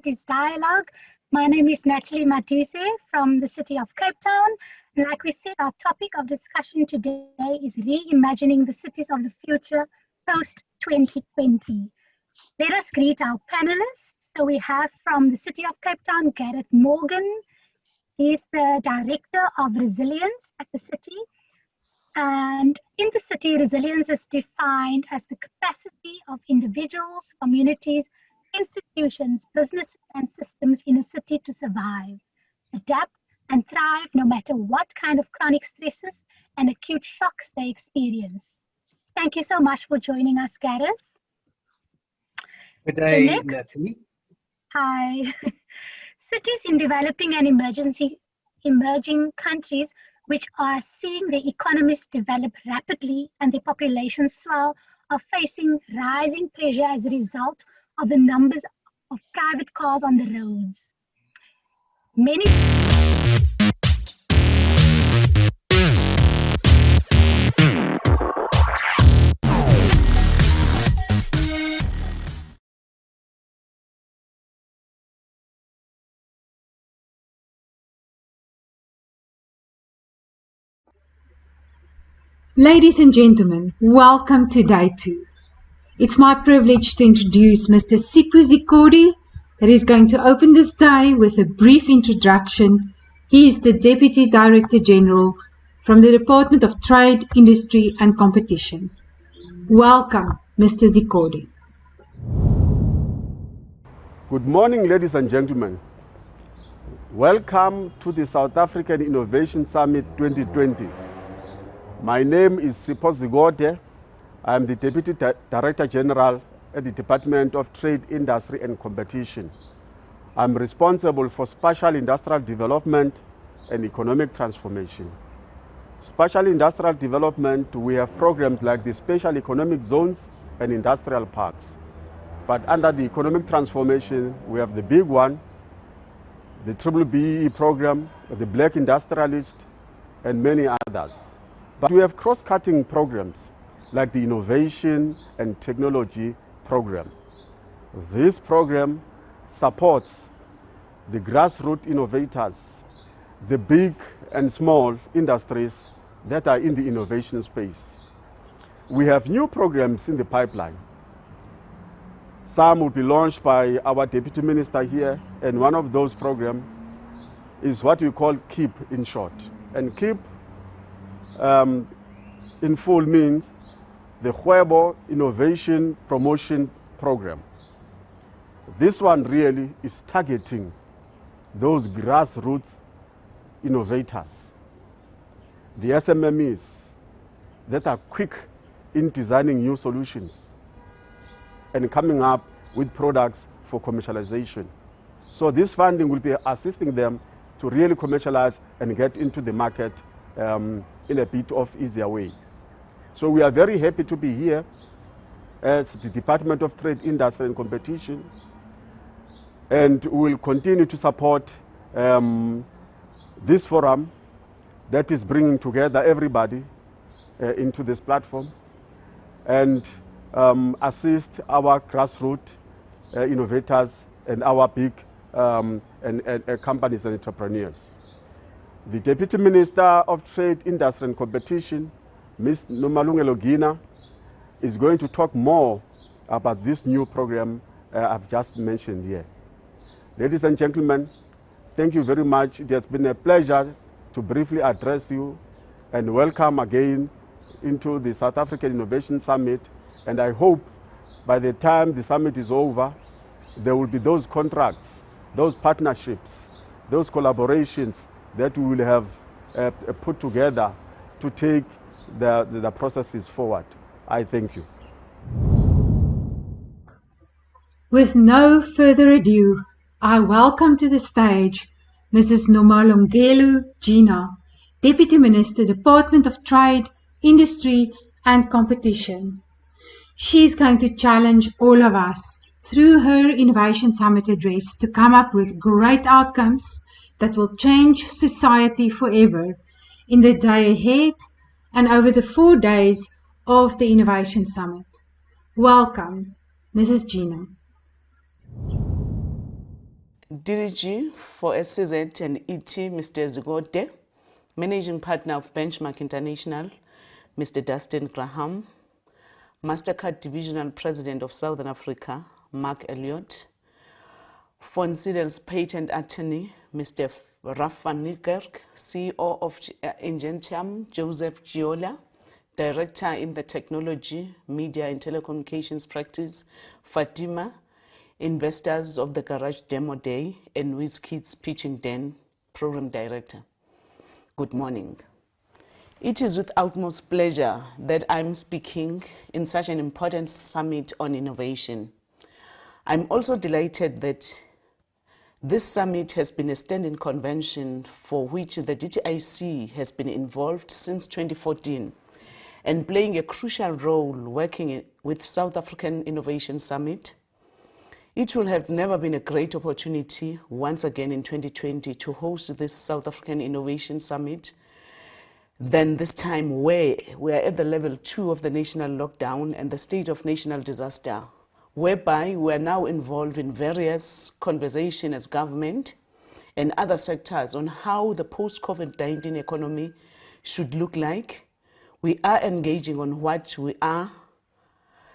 Cities Dialogue. My name is Natalie Matisse from the city of Cape Town. And like we said, our topic of discussion today is reimagining the cities of the future post-2020. Let us greet our panelists. So we have from the city of Cape Town, Gareth Morgan. He's the Director of Resilience at the city. And in the city, resilience is defined as the capacity of individuals, communities, institutions, businesses, and systems in a city to survive, adapt, and thrive no matter what kind of chronic stresses and acute shocks they experience. Thank you so much for joining us, Gareth. Good day, Natalie. Hi. Cities in developing and emerging countries which are seeing their economies develop rapidly and their populations swell are facing rising pressure as a result of the numbers of private cars on the roads. Many Ladies and gentlemen, welcome to Day 2. It's my privilege to introduce Mr. Sipho Zikode, that is going to open this day with a brief introduction. He is the Deputy Director General from the Department of Trade, Industry and Competition. Welcome, Mr. Zikode. Good morning, ladies and gentlemen. Welcome to the South African Innovation Summit 2020. My name is Sipho Zikode. I am the Deputy Director General at the Department of Trade, Industry and Competition. I'm responsible for spatial industrial development and economic transformation. Spatial industrial development, we have programs like the special economic zones and industrial parks. But under the economic transformation, we have the big one, the BBBE program, the Black Industrialist, and many others. But we have cross-cutting programs like the Innovation and Technology program. This program supports the grassroots innovators, the big and small industries that are in the innovation space. We have new programs in the pipeline. Some will be launched by our Deputy Minister here, and one of those programs is what we call KEEP in short. And KEEP in full means the Huebo Innovation Promotion Program. This one really is targeting those grassroots innovators, the SMMEs that are quick in designing new solutions and coming up with products for commercialization. So this funding will be assisting them to really commercialize and get into the market in a bit of easier way. So we are very happy to be here as the Department of Trade, Industry and Competition, and we will continue to support this forum that is bringing together everybody into this platform and assist our grassroots innovators and our big companies and entrepreneurs. The Deputy Minister of Trade, Industry and Competition, Ms. Nomalungelo Gina, is going to talk more about this new program I've just mentioned here. Ladies and gentlemen, thank you very much. It has been a pleasure to briefly address you and welcome again into the South African Innovation Summit. And I hope by the time the summit is over, there will be those contracts, those partnerships, those collaborations that we will have put together to take the processes forward. I thank you. With no further ado, I welcome to the stage Mrs. Nomalungelo Gina, Deputy Minister, Department of Trade, Industry and Competition. She is going to challenge all of us through her Innovation Summit address to come up with great outcomes that will change society forever in the day ahead and over the 4 days of the Innovation Summit. Welcome, Mrs. Gina. DDG for SCZ and ET, Mr. Zigote, Managing Partner of Benchmark International, Mr. Dustin Graham, MasterCard Divisional President of Southern Africa, Mark Elliott, Von Siedel's Patent Attorney, Mr. Raf van Niekerk, CEO of Ingentium, Joseph Giola, Director in the Technology, Media and Telecommunications Practice, Fatima, Investors of the Garage Demo Day, and WizKids Pitching Den, Program Director. Good morning. It is with utmost pleasure that I'm speaking in such an important summit on innovation. I'm also delighted that this summit has been a standing convention for which the DTIC has been involved since 2014 and playing a crucial role working with South African Innovation Summit. It will have never been a great opportunity once again in 2020 to host this South African Innovation Summit than this time where we are at the level 2 of the national lockdown and the state of national disaster, whereby we are now involved in various conversations as government and other sectors on how the post-COVID-19 economy should look like. We are engaging on what we are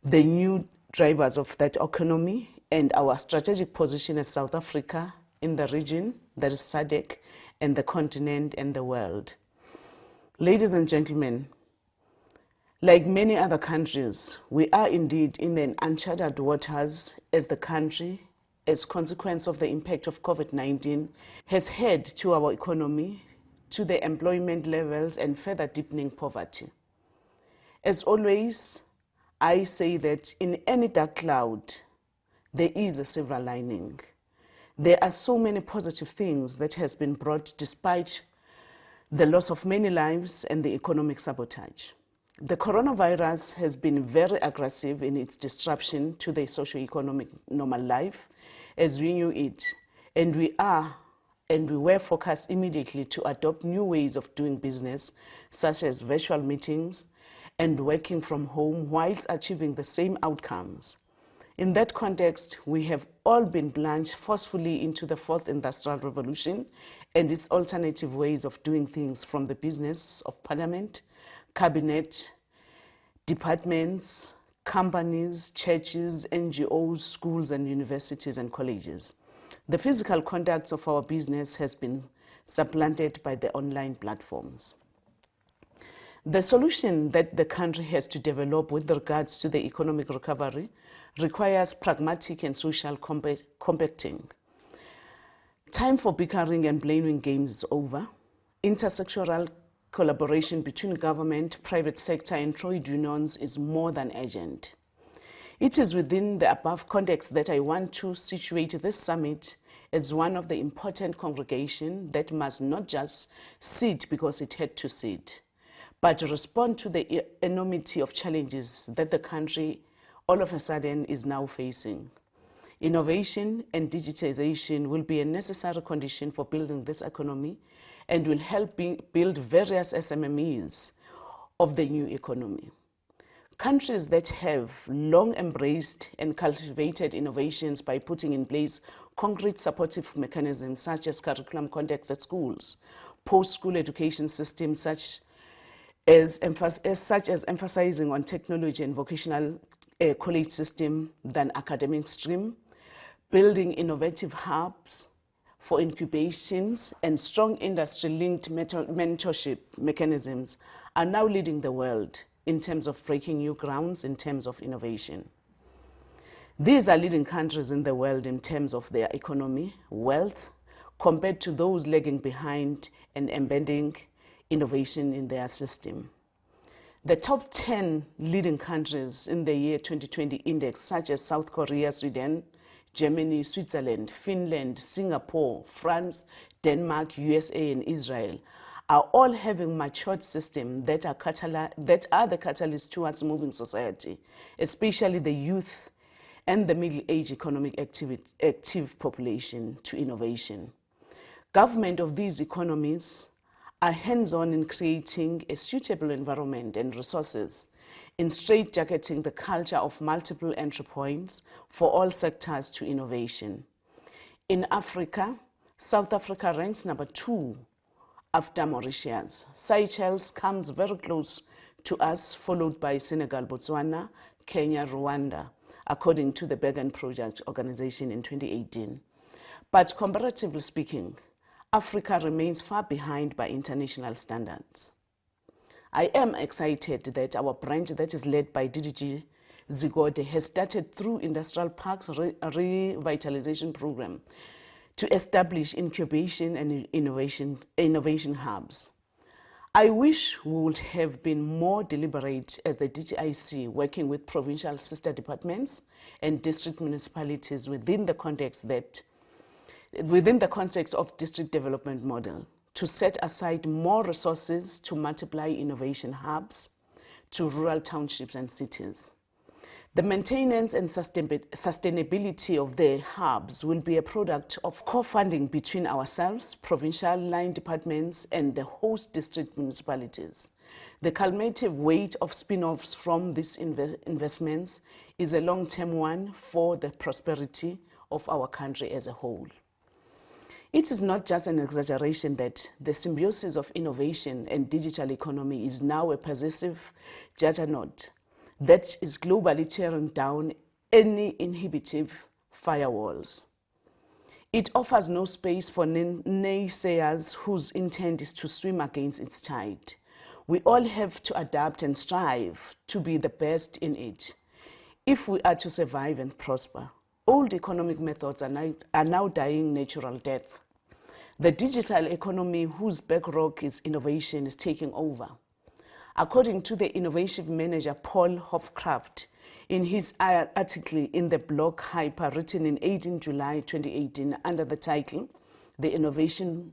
the new drivers of that economy and our strategic position as South Africa in the region, that is SADC, and the continent and the world. Ladies and gentlemen, like many other countries, we are indeed in an uncharted waters as the country, as consequence of the impact of COVID-19, has had to our economy, to the employment levels and further deepening poverty. As always, I say that in any dark cloud, there is a silver lining. There are so many positive things that has been brought despite the loss of many lives and the economic sabotage. The coronavirus has been very aggressive in its disruption to the socio-economic normal life as we knew it, and we were focused immediately to adopt new ways of doing business, such as virtual meetings and working from home whilst achieving the same outcomes. In that context, we have all been plunged forcefully into the fourth industrial revolution and its alternative ways of doing things, from the business of parliament, cabinet, departments, companies, churches, NGOs, schools and universities and colleges. The physical conduct of our business has been supplanted by the online platforms. The solution that the country has to develop with regards to the economic recovery requires pragmatic and social compacting. Time for bickering and blaming games is over. Intersectoral collaboration between government, private sector and trade unions is more than urgent. It is within the above context that I want to situate this summit as one of the important congregations that must not just sit because it had to sit, but respond to the enormity of challenges that the country all of a sudden is now facing. Innovation and digitization will be a necessary condition for building this economy and will help build various SMMEs of the new economy. Countries that have long embraced and cultivated innovations by putting in place concrete supportive mechanisms such as curriculum contexts at schools, post-school education systems such as emphasizing on technology and vocational college system than academic stream, building innovative hubs for incubations and strong industry-linked mentorship mechanisms are now leading the world in terms of breaking new grounds in terms of innovation. These are leading countries in the world in terms of their economy, wealth, compared to those lagging behind and embedding innovation in their system. The top 10 leading countries in the year 2020 index, such as South Korea, Sweden, Germany, Switzerland, Finland, Singapore, France, Denmark, USA, and Israel, are all having matured systems that are the catalyst towards moving society, especially the youth and the middle-aged economic active population, to innovation. Government of these economies are hands-on in creating a suitable environment and resources, in straitjacketing the culture of multiple entry points for all sectors to innovation. In Africa, South Africa ranks number 2 after Mauritius. Seychelles comes very close to us, followed by Senegal, Botswana, Kenya, Rwanda, according to the Bergen Project organization in 2018. But comparatively speaking, Africa remains far behind by international standards. I am excited that our branch that is led by DDG Zigode has started through Industrial Parks Revitalization Program to establish incubation and innovation hubs. I wish we would have been more deliberate as the DTIC, working with provincial sister departments and district municipalities within the context of district development model, to set aside more resources to multiply innovation hubs to rural townships and cities. The maintenance and sustainability of the hubs will be a product of co-funding between ourselves, provincial line departments, and the host district municipalities. The cumulative weight of spin-offs from these investments is a long-term one for the prosperity of our country as a whole. It is not just an exaggeration that the symbiosis of innovation and digital economy is now a pervasive juggernaut that is globally tearing down any inhibitive firewalls. It offers no space for naysayers whose intent is to swim against its tide. We all have to adapt and strive to be the best in it if we are to survive and prosper. Old economic methods are now dying natural death. The digital economy, whose bedrock is innovation, is taking over. According to the innovation manager Paul Hofcraft, in his article in the blog Hyper, written in 18 July 2018 under the title, The Innovation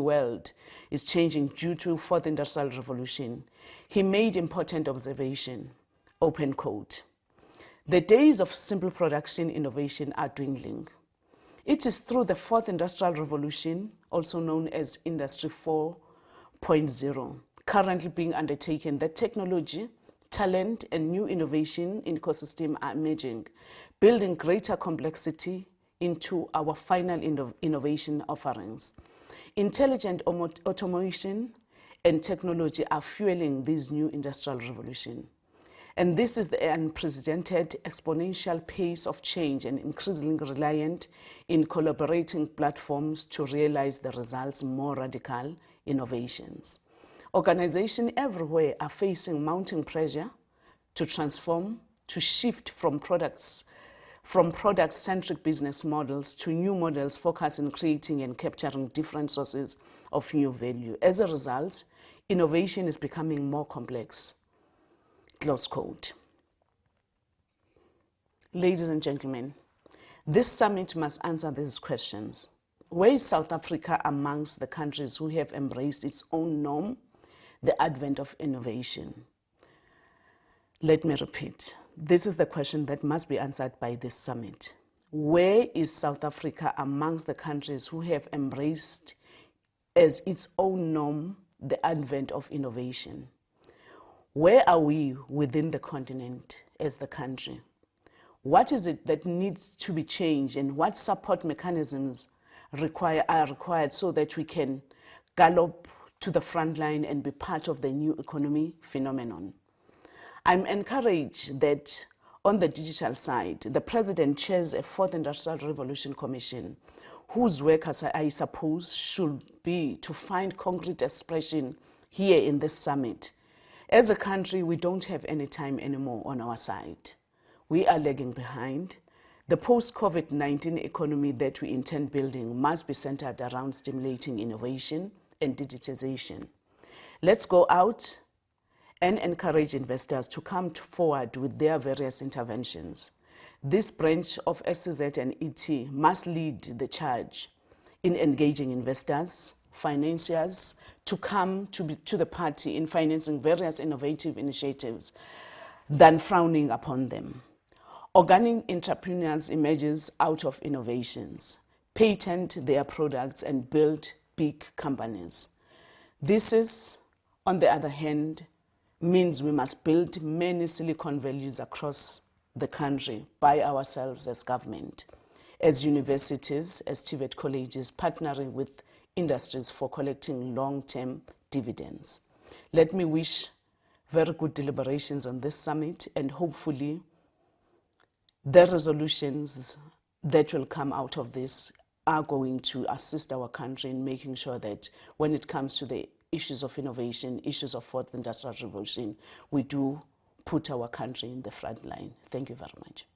World is Changing Due to Fourth Industrial Revolution, he made important observation, open quote, "The days of simple production innovation are dwindling. It is through the Fourth Industrial Revolution, also known as Industry 4.0, currently being undertaken, that technology, talent, and new innovation ecosystem are emerging, building greater complexity into our final innovation offerings. Intelligent automation and technology are fueling this new industrial revolution. And this is the unprecedented exponential pace of change and increasingly reliant in collaborating platforms to realize the results more radical innovations. Organizations everywhere are facing mounting pressure to transform, to shift from product-centric business models to new models focused on creating and capturing different sources of new value. As a result, innovation is becoming more complex." Close quote. Ladies and gentlemen, this summit must answer these questions. Where is South Africa amongst the countries who have embraced its own norm, the advent of innovation? Let me repeat. This is the question that must be answered by this summit. Where is South Africa amongst the countries who have embraced as its own norm the advent of innovation? Where are we within the continent as the country? What is it that needs to be changed, and what support mechanisms are required so that we can gallop to the front line and be part of the new economy phenomenon? I'm encouraged that on the digital side, the President chairs a Fourth Industrial Revolution Commission, whose work, as I suppose, should be to find concrete expression here in this summit. As a country, we don't have any time anymore on our side. We are lagging behind. The post-COVID-19 economy that we intend building must be centered around stimulating innovation and digitization. Let's go out and encourage investors to come forward with their various interventions. This branch of SCZ and ET must lead the charge in engaging investors, financiers, to come to the party in financing various innovative initiatives than frowning upon them. Organic entrepreneurs emerges out of innovations, patent their products and build big companies. This is, on the other hand, means we must build many Silicon Valleys across the country by ourselves as government. as universities, as TVET colleges, partnering with industries for collecting long-term dividends. Let me wish very good deliberations on this summit, and hopefully the resolutions that will come out of this are going to assist our country in making sure that when it comes to the issues of innovation, issues of fourth industrial revolution, we do put our country in the front line. Thank you very much.